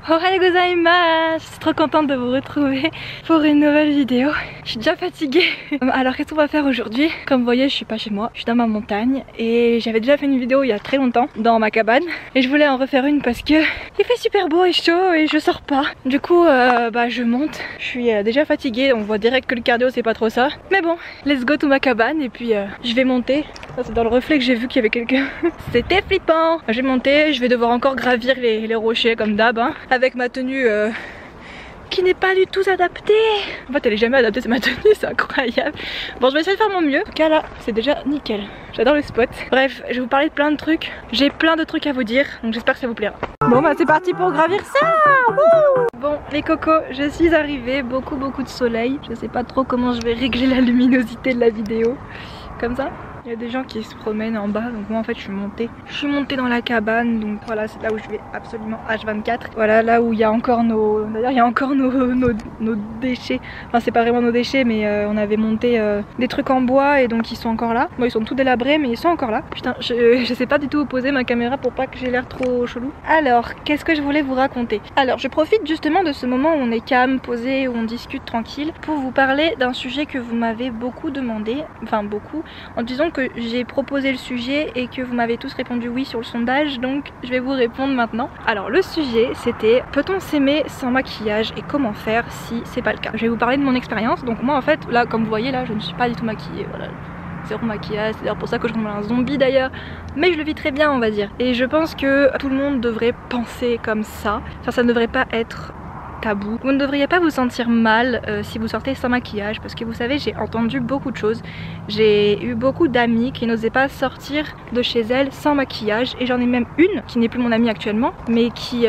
Ohayou gozaimasu. Je suis trop contente de vous retrouver pour une nouvelle vidéo. Je suis déjà fatiguée. Alors qu'est-ce qu'on va faire aujourd'hui? Comme vous voyez, je suis pas chez moi, je suis dans ma montagne et j'avais déjà fait une vidéo il y a très longtemps dans ma cabane et je voulais en refaire une parce que il fait super beau et chaud et je sors pas. Du coup je monte. Je suis déjà fatiguée, on voit direct que le cardio c'est pas trop ça. Mais bon, let's go to ma cabane et puis je vais monter. C'est dans le reflet que j'ai vu qu'il y avait quelqu'un. C'était flippant. Je vais monter, je vais devoir encore gravir les rochers comme d'hab hein, avec ma tenue qui n'est pas du tout adaptée. En fait elle est jamais adaptée, c'est ma tenue, c'est incroyable. Bon, je vais essayer de faire mon mieux. En tout cas là c'est déjà nickel, j'adore le spot. Bref, je vais vous parler de plein de trucs. J'ai plein de trucs à vous dire, donc j'espère que ça vous plaira. Bon bah c'est parti pour gravir ça. Wouh. Bon les cocos, je suis arrivée, beaucoup de soleil. Je sais pas trop comment je vais régler la luminosité de la vidéo. Comme ça. Il y a des gens qui se promènent en bas, donc moi en fait je suis montée dans la cabane, donc voilà c'est là où je vais absolument H24. Voilà là où il y a encore nos, d'ailleurs il y a encore nos déchets, enfin c'est pas vraiment nos déchets mais on avait monté des trucs en bois et donc ils sont encore là. Bon ils sont tout délabrés mais ils sont encore là. Putain je sais pas du tout où poser ma caméra pour pas que j'ai l'air trop chelou. Alors qu'est-ce que je voulais vous raconter? Alors je profite justement de ce moment où on est calme, posé, où on discute tranquille pour vous parler d'un sujet que vous m'avez beaucoup demandé, enfin beaucoup, en disant que j'ai proposé le sujet et que vous m'avez tous répondu oui sur le sondage, donc je vais vous répondre maintenant. Alors le sujet c'était peut-on s'aimer sans maquillage et comment faire si c'est pas le cas. Je vais vous parler de mon expérience. Donc moi en fait là comme vous voyez là je ne suis pas du tout maquillée, voilà, zéro maquillage, c'est d'ailleurs pour ça que je ressemble à un zombie d'ailleurs, mais je le vis très bien on va dire. Et je pense que tout le monde devrait penser comme ça, enfin ça ne devrait pas être tabou. Vous ne devriez pas vous sentir mal si vous sortez sans maquillage parce que vous savez j'ai entendu beaucoup de choses. J'ai eu beaucoup d'amis qui n'osaient pas sortir de chez elles sans maquillage et j'en ai même une qui n'est plus mon amie actuellement mais qui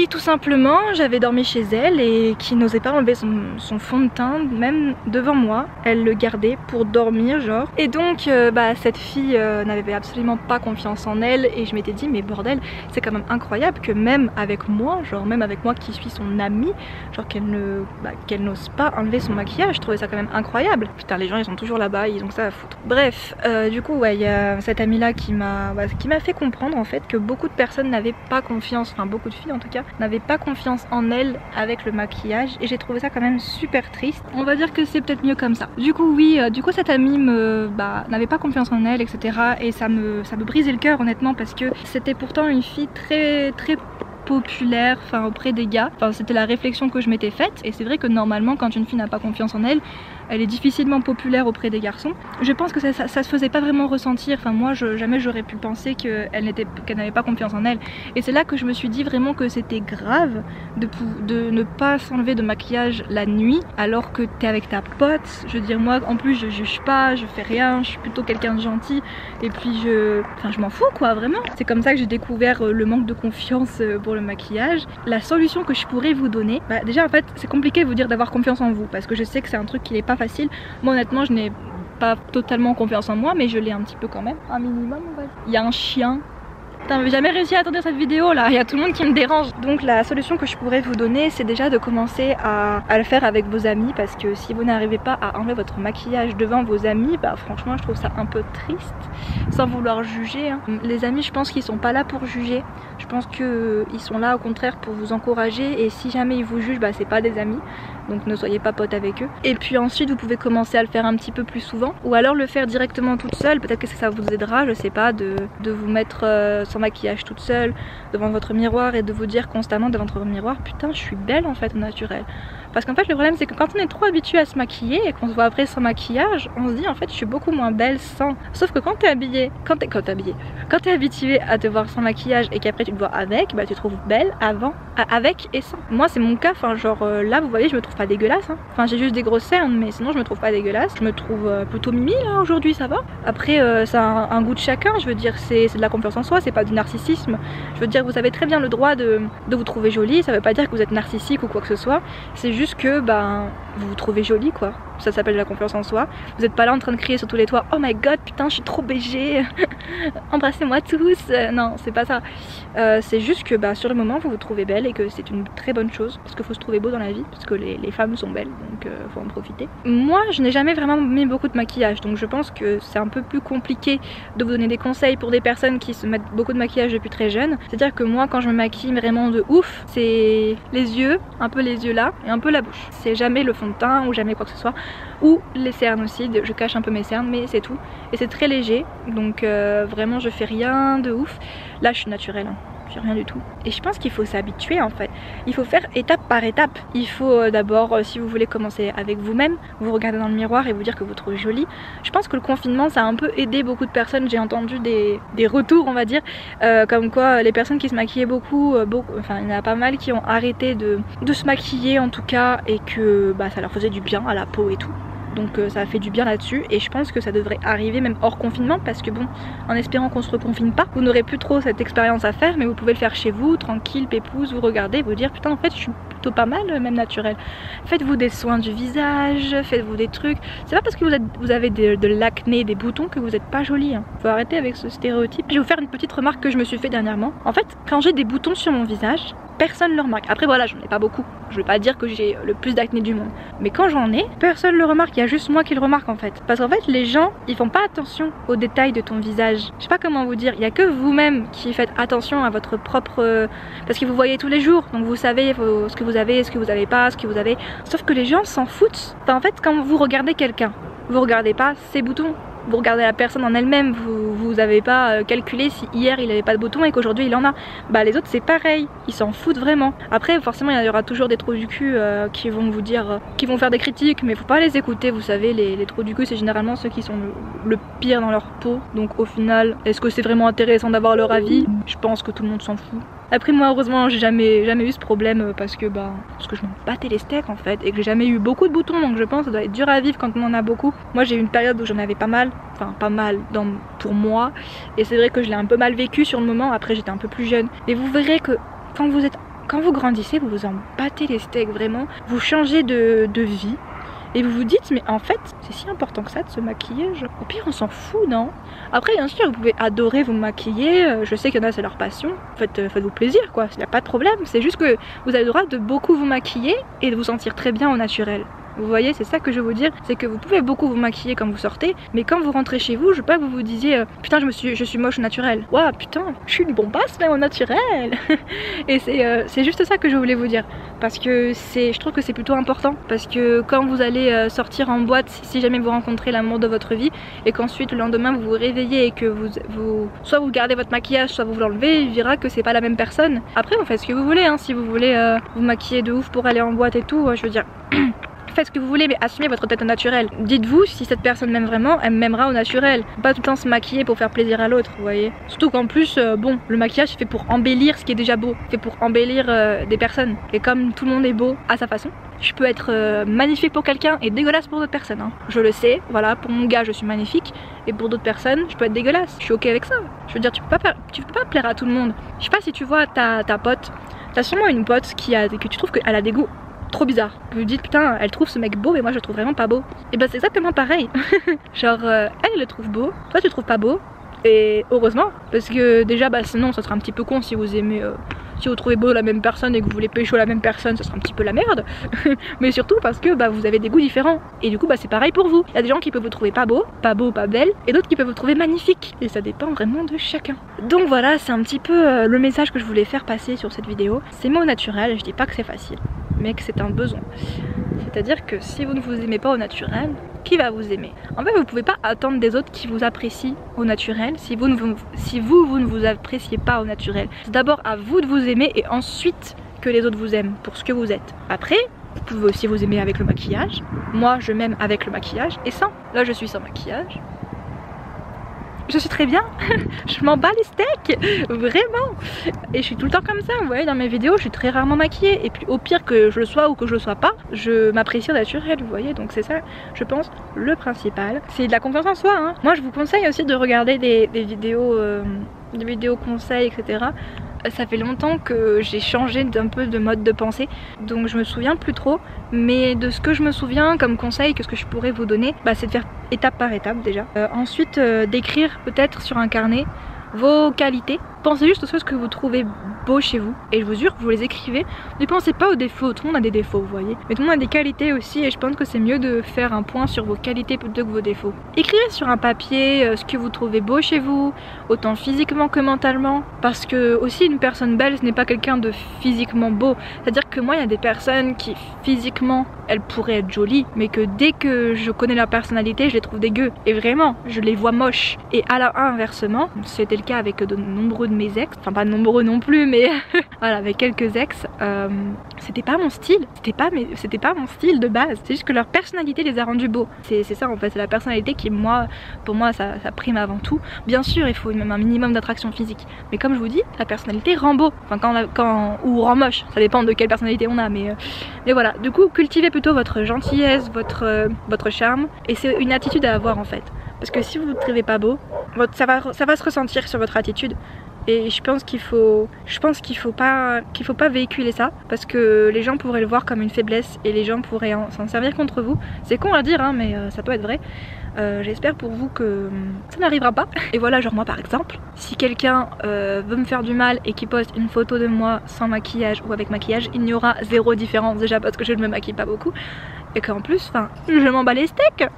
tout simplement j'avais dormi chez elle et qui n'osait pas enlever son fond de teint même devant moi. Elle le gardait pour dormir genre et donc cette fille n'avait absolument pas confiance en elle et je m'étais dit mais bordel c'est quand même incroyable que même avec moi, genre même avec moi qui suis son amie, genre qu'elle n'ose pas enlever son maquillage. Je trouvais ça quand même incroyable. Putain les gens ils sont toujours là-bas, ils ont ça à foutre. Bref, du coup ouais il y a cette amie là qui m'a fait comprendre en fait que beaucoup de personnes n'avaient pas confiance, enfin beaucoup de filles en tout cas, n'avaient pas confiance en elles avec le maquillage et j'ai trouvé ça quand même super triste. On va dire que c'est peut-être mieux comme ça. Du coup oui, cette amie n'avait pas confiance en elle etc et ça me brisait le cœur honnêtement parce que c'était pourtant une fille très populaire, enfin auprès des gars, enfin c'était la réflexion que je m'étais faite et c'est vrai que normalement quand une fille n'a pas confiance en elle, elle est difficilement populaire auprès des garçons. Je pense que ça se faisait pas vraiment ressentir, enfin moi jamais j'aurais pu penser qu'elle n'avait pas confiance en elle et c'est là que je me suis dit vraiment que c'était grave de ne pas s'enlever de maquillage la nuit alors que t'es avec ta pote. Je veux dire moi en plus je juge pas, je fais rien, je suis plutôt quelqu'un de gentil et puis je m'en fous quoi vraiment. C'est comme ça que j'ai découvert le manque de confiance pour le maquillage. La solution que je pourrais vous donner, déjà en fait c'est compliqué de vous dire d'avoir confiance en vous parce que je sais que c'est un truc qui n'est pas facile. Moi honnêtement je n'ai pas totalement confiance en moi mais je l'ai un petit peu quand même, un minimum on va dire. Il y a un chien. Putain, j'ai jamais réussi à attendre cette vidéo là, il y a tout le monde qui me dérange. Donc la solution que je pourrais vous donner c'est déjà de commencer à le faire avec vos amis parce que si vous n'arrivez pas à enlever votre maquillage devant vos amis, franchement je trouve ça un peu triste, sans vouloir juger hein. Les amis je pense qu'ils sont pas là pour juger, je pense qu'ils sont là au contraire pour vous encourager et si jamais ils vous jugent c'est pas des amis. Donc ne soyez pas potes avec eux. Et puis ensuite vous pouvez commencer à le faire un petit peu plus souvent ou alors le faire directement toute seule. Peut-être que ça vous aidera, je sais pas, de vous mettre sans maquillage toute seule devant votre miroir et de vous dire constamment devant votre miroir putain je suis belle en fait au naturel. Parce qu'en fait le problème c'est que quand on est trop habitué à se maquiller et qu'on se voit après sans maquillage, on se dit en fait je suis beaucoup moins belle sans. Sauf que quand t'es habillée, quand t'es habitué à te voir sans maquillage et qu'après tu te vois avec, tu te trouves belle avec et sans. Moi c'est mon cas, enfin genre là vous voyez je me trouve pas dégueulasse hein. Enfin j'ai juste des grosses cernes mais sinon je me trouve pas dégueulasse. Je me trouve plutôt mimi là aujourd'hui, ça va. Après ça a un goût de chacun, je veux dire c'est de la confiance en soi, c'est pas du narcissisme. Je veux dire vous avez très bien le droit de vous trouver jolie, ça veut pas dire que vous êtes narcissique ou quoi que ce soit. C'est juste que vous vous trouvez jolie quoi. ça s'appelle la confiance en soi. Vous n'êtes pas là en train de crier sur tous les toits, oh my god putain je suis trop BG, embrassez-moi tous. Non c'est pas ça, c'est juste que sur le moment vous vous trouvez belle et que c'est une très bonne chose, parce qu'il faut se trouver beau dans la vie, parce que les femmes sont belles, donc faut en profiter. Moi je n'ai jamais vraiment mis beaucoup de maquillage, donc je pense que c'est un peu plus compliqué de vous donner des conseils pour des personnes qui se mettent beaucoup de maquillage depuis très jeune. C'est à dire que moi quand je me maquille vraiment de ouf, c'est les yeux, un peu les yeux là et un peu la bouche, c'est jamais le fond de teint ou jamais quoi que ce soit, ou les cernes aussi, je cache un peu mes cernes mais c'est tout, et c'est très léger, donc vraiment je fais rien de ouf. Là je suis naturelle hein. Rien du tout, et je pense qu'il faut s'habituer en fait, il faut faire étape par étape. Il faut d'abord, si vous voulez commencer avec vous-même, vous regardez dans le miroir et vous dire que vous trouvez jolie. Je pense que le confinement ça a un peu aidé beaucoup de personnes, j'ai entendu des retours on va dire, comme quoi les personnes qui se maquillaient beaucoup, enfin il y en a pas mal qui ont arrêté de se maquiller en tout cas, et que ça leur faisait du bien à la peau et tout. Donc ça a fait du bien là-dessus, et je pense que ça devrait arriver même hors confinement, parce que bon, en espérant qu'on se reconfine pas, vous n'aurez plus trop cette expérience à faire, mais vous pouvez le faire chez vous, tranquille, pépouze, vous regardez, vous dire putain en fait je suis plutôt pas mal, même naturelle. Faites-vous des soins du visage, faites-vous des trucs. C'est pas parce que vous avez de l'acné, des boutons que vous n'êtes pas jolie hein. Faut arrêter avec ce stéréotype. Je vais vous faire une petite remarque que je me suis fait dernièrement. En fait, quand j'ai des boutons sur mon visage, personne le remarque. Après voilà, j'en ai pas beaucoup, je vais pas dire que j'ai le plus d'acné du monde, mais quand j'en ai, personne le remarque, il y a juste moi qui le remarque en fait. Parce qu'en fait les gens, ils font pas attention aux détails de ton visage. Je sais pas comment vous dire, il y a que vous-même qui faites attention à votre propre... Parce que vous voyez tous les jours, donc vous savez ce que vous avez, ce que vous avez pas, ce que vous avez... Sauf que les gens s'en foutent. Enfin, en fait quand vous regardez quelqu'un, vous regardez pas ses boutons, vous regardez la personne en elle-même, vous avez pas calculé si hier il avait pas de boutons et qu'aujourd'hui il en a. Les autres c'est pareil, ils s'en foutent vraiment. Après forcément il y aura toujours des trous du cul qui vont vous dire, qui vont faire des critiques, mais faut pas les écouter. Vous savez, les trous du cul c'est généralement ceux qui sont le pire dans leur peau. Donc au final, est-ce que c'est vraiment intéressant d'avoir leur avis? Je pense que tout le monde s'en fout. Après moi heureusement j'ai jamais eu ce problème, parce que je m'en battais les steaks en fait, et que j'ai jamais eu beaucoup de boutons, donc je pense que ça doit être dur à vivre quand on en a beaucoup. Moi j'ai eu une période où j'en avais pas mal, enfin pas mal pour moi, et c'est vrai que je l'ai un peu mal vécu sur le moment. Après j'étais un peu plus jeune, et vous verrez que quand vous grandissez, vous vous en battez les steaks vraiment, vous changez de vie. Et vous vous dites, mais en fait, c'est si important que ça de se maquiller, au pire on s'en fout, non? Après bien sûr vous pouvez adorer vous maquiller, je sais qu'il y en a c'est leur passion, faites-vous plaisir quoi, il n'y a pas de problème. C'est juste que vous avez le droit de beaucoup vous maquiller et de vous sentir très bien au naturel. Vous voyez, c'est ça que je veux vous dire, c'est que vous pouvez beaucoup vous maquiller quand vous sortez, mais quand vous rentrez chez vous, je veux pas que vous vous disiez putain je suis moche au naturel. Waouh putain, je suis une bombasse même au naturel. Et c'est juste ça que je voulais vous dire, parce que je trouve que c'est plutôt important, parce que quand vous allez sortir en boîte, si jamais vous rencontrez l'amour de votre vie, et qu'ensuite le lendemain vous vous réveillez et que soit vous gardez votre maquillage, soit vous l'enlevez, il dira que c'est pas la même personne. Après vous faites ce que vous voulez, hein, si vous voulez vous maquiller de ouf pour aller en boîte et tout, je veux dire... Faites ce que vous voulez, mais assumez votre tête au naturel. Dites-vous, si cette personne m'aime vraiment, elle m'aimera au naturel. Pas tout le temps se maquiller pour faire plaisir à l'autre, vous voyez. Surtout qu'en plus, le maquillage c'est fait pour embellir ce qui est déjà beau, fait pour embellir des personnes. Et comme tout le monde est beau à sa façon, je peux être magnifique pour quelqu'un et dégueulasse pour d'autres personnes. Hein. Je le sais, voilà, pour mon gars je suis magnifique, et pour d'autres personnes je peux être dégueulasse. Je suis ok avec ça. Je veux dire, tu peux pas plaire à tout le monde. Je sais pas si tu vois ta pote, t'as sûrement une pote que tu trouves qu'elle a des goûts trop bizarre. Vous vous dites putain elle trouve ce mec beau mais moi je le trouve vraiment pas beau. Et c'est exactement pareil. Genre elle le trouve beau, toi tu le trouves pas beau. Et heureusement, parce que déjà sinon ça serait un petit peu con si vous aimez si vous trouvez beau la même personne et que vous voulez pécho la même personne, ça serait un petit peu la merde. Mais surtout parce que vous avez des goûts différents. Et du coup c'est pareil pour vous. Il y a des gens qui peuvent vous trouver pas beau, pas belle, et d'autres qui peuvent vous trouver magnifique. Et ça dépend vraiment de chacun. Donc voilà, c'est un petit peu le message que je voulais faire passer sur cette vidéo. C'est au naturel, je dis pas que c'est facile, mais que c'est un besoin. C'est-à-dire que si vous ne vous aimez pas au naturel, qui va vous aimer? En fait vous pouvez pas attendre des autres qui vous apprécient au naturel si vous ne vous appréciez pas au naturel. C'est d'abord à vous de vous aimer et ensuite que les autres vous aiment pour ce que vous êtes. Après vous pouvez aussi vous aimer avec le maquillage. Moi je m'aime avec le maquillage et sans. Là je suis sans maquillage. Je suis très bien. Je m'en bats les steaks, vraiment. Et je suis tout le temps comme ça, vous voyez dans mes vidéos je suis très rarement maquillée. Et puis au pire que je le sois ou que je le sois pas, je m'apprécie au naturel, vous voyez. Donc c'est ça je pense le principal. C'est de la confiance en soi hein. Moi je vous conseille aussi de regarder des vidéos conseils etc. ça fait longtemps que j'ai changé d'un peu de mode de pensée, donc je me souviens plus trop, mais de ce que je me souviens comme conseil, que ce que je pourrais vous donner, bah, c'est de faire étape par étape déjà. Ensuite d'écrire peut-être sur un carnet vos qualités. Pensez juste aux choses que vous trouvez beaux chez vous et je vous jure que vous les écrivez. Ne pensez pas aux défauts, tout le monde a des défauts vous voyez, mais tout le monde a des qualités aussi et je pense que c'est mieux de faire un point sur vos qualités plutôt que vos défauts. Écrivez sur un papier ce que vous trouvez beau chez vous, autant physiquement que mentalement, parce que aussi une personne belle ce n'est pas quelqu'un de physiquement beau, c'est à dire que moi il y a des personnes qui physiquement elles pourraient être jolies mais que dès que je connais leur personnalité je les trouve dégueu et vraiment je les vois moches. Et à l'inversement, c'était le cas avec de nombreux de mes ex, enfin pas nombreux non plus mais voilà, avec quelques ex, c'était pas mon style, c'était pas mon style de base, c'est juste que leur personnalité les a rendus beaux. C'est ça en fait, c'est la personnalité qui pour moi ça prime avant tout. Bien sûr il faut même un minimum d'attraction physique, mais comme je vous dis, la personnalité rend beau, enfin ou rend moche, ça dépend de quelle personnalité on a, mais voilà, du coup cultivez plutôt votre gentillesse, votre charme, et c'est une attitude à avoir en fait. Parce que si vous ne le trouvez pas beau, ça va se ressentir sur votre attitude. Et je pense qu'il faut pas véhiculer ça parce que les gens pourraient le voir comme une faiblesse et les gens pourraient s'en servir contre vous. C'est con à dire hein, mais ça peut être vrai. J'espère pour vous que ça n'arrivera pas. Et voilà, genre moi par exemple, si quelqu'un veut me faire du mal et qui poste une photo de moi sans maquillage ou avec maquillage, il n'y aura zéro différence déjà parce que je ne me maquille pas beaucoup. Et qu'en plus, enfin, je m'en bats les steaks.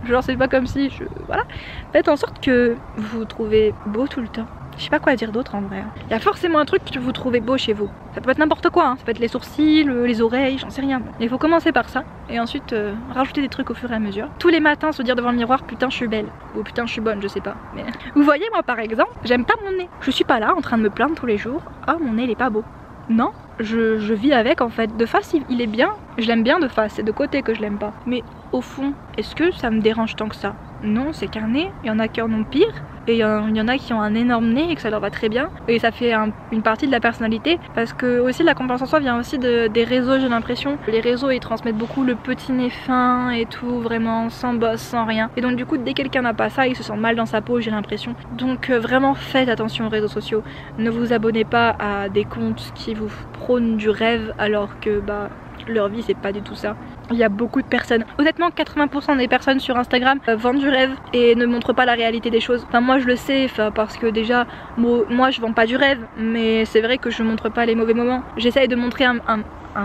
Genre c'est pas comme si voilà. Faites en sorte que vous vous trouvez beau tout le temps. Je sais pas quoi dire d'autre en vrai. Il y a forcément un truc que vous trouvez beau chez vous. Ça peut être n'importe quoi, hein. Ça peut être les sourcils, les oreilles, j'en sais rien. Il faut commencer par ça et ensuite rajouter des trucs au fur et à mesure. Tous les matins se dire devant le miroir putain je suis belle ou putain je suis bonne, je sais pas. Mais vous voyez moi par exemple, j'aime pas mon nez. Je suis pas là en train de me plaindre tous les jours. Ah mon nez il est pas beau. Non, je vis avec en fait. De face il est bien, je l'aime bien de face, c'est de côté que je l'aime pas. Mais au fond, est-ce que ça me dérange tant que ça? Non, c'est qu'un nez, il y en a qui en ont pire. Et il y en a qui ont un énorme nez et que ça leur va très bien. Et ça fait une partie de la personnalité. Parce que aussi la confiance en soi vient aussi des réseaux, j'ai l'impression. Les réseaux ils transmettent beaucoup le petit nez fin et tout, vraiment sans bosse, sans rien. Et donc du coup dès que quelqu'un n'a pas ça, il se sent mal dans sa peau, j'ai l'impression. Donc vraiment faites attention aux réseaux sociaux. Ne vous abonnez pas à des comptes qui vous prônent du rêve alors que bah leur vie c'est pas du tout ça. Il y a beaucoup de personnes, honnêtement 80% des personnes sur Instagram vendent du rêve et ne montrent pas la réalité des choses. Enfin moi je le sais, parce que déjà moi je vends pas du rêve, mais c'est vrai que je montre pas les mauvais moments. J'essaye de montrer un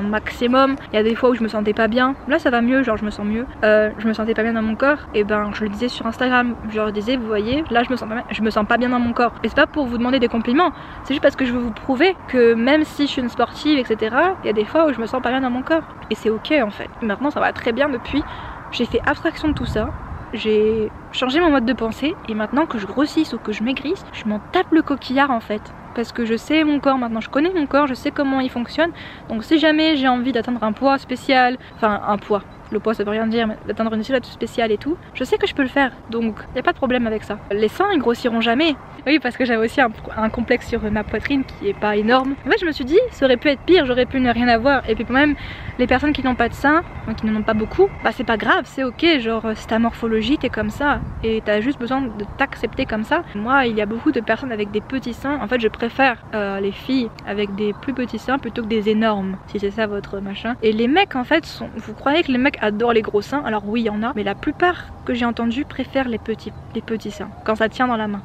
maximum. Il y a des fois où je me sentais pas bien, là ça va mieux, genre je me sens mieux. Je me sentais pas bien dans mon corps, et ben je le disais sur Instagram, je leur disais vous voyez là je me sens pas bien dans mon corps. Et c'est pas pour vous demander des compliments, c'est juste parce que je veux vous prouver que même si je suis une sportive etc, il y a des fois où je me sens pas bien dans mon corps et c'est ok en fait. Maintenant ça va très bien depuis, j'ai fait abstraction de tout ça. J'ai changé mon mode de pensée et maintenant que je grossisse ou que je maigrisse, je m'en tape le coquillard en fait. Parce que je sais mon corps maintenant, je connais mon corps, je sais comment il fonctionne. Donc si jamais j'ai envie d'atteindre un poids spécial, enfin un poids, le poids ça veut rien dire, mais d'atteindre une silhouette spéciale et tout, je sais que je peux le faire. Donc il n'y a pas de problème avec ça. Les seins ils grossiront jamais. Oui parce que j'avais aussi un complexe sur ma poitrine qui est pas énorme. En fait je me suis dit ça aurait pu être pire, j'aurais pu ne rien avoir. Et puis même les personnes qui n'ont pas de seins, qui n'en ont pas beaucoup, bah c'est pas grave, c'est ok, genre c'est ta morphologie, t'es comme ça. Et t'as juste besoin de t'accepter comme ça. Moi il y a beaucoup de personnes avec des petits seins, en fait je préfère les filles avec des plus petits seins plutôt que des énormes, si c'est ça votre machin. Et les mecs en fait vous croyez que les mecs adorent les gros seins? Alors oui il y en a, mais la plupart que j'ai entendu préfèrent les petits seins, quand ça tient dans la main.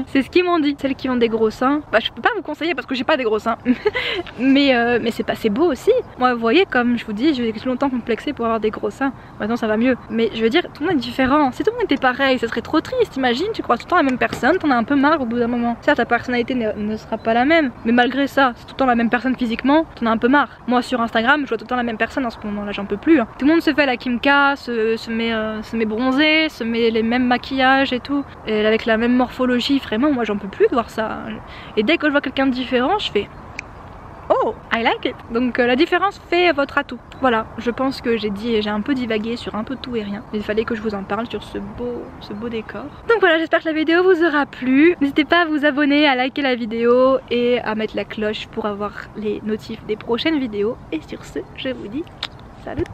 C'est ce qu'ils m'ont dit. Celles qui ont des gros seins, bah je peux pas vous conseiller parce que j'ai pas des gros seins. mais c'est beau aussi. Moi vous voyez comme je vous dis, j'ai longtemps complexé pour avoir des gros seins. Maintenant ça va mieux. Mais je veux dire, tout le monde est différent. Si tout le monde était pareil, ça serait trop triste. Imagine, tu crois tout le temps la même personne, t'en as un peu marre au bout d'un moment. Certes ta personnalité ne sera pas la même, mais malgré ça, c'est tout le temps la même personne physiquement, t'en as un peu marre. Moi sur Instagram, je vois tout le temps la même personne en ce moment là, j'en peux plus. Hein. Tout le monde se fait la Kimka, se met bronzé, se met les mêmes maquillages et tout, et avec la même morphologie, vraiment moi j'en peux plus de voir ça. Et dès que je vois quelqu'un de différent, je fais oh, I like it. Donc la différence fait votre atout. Voilà, je pense que j'ai un peu divagué sur un peu tout et rien. Il fallait que je vous en parle sur ce beau décor. Donc voilà, j'espère que la vidéo vous aura plu. N'hésitez pas à vous abonner, à liker la vidéo et à mettre la cloche pour avoir les notifs des prochaines vidéos. Et sur ce, je vous dis salut.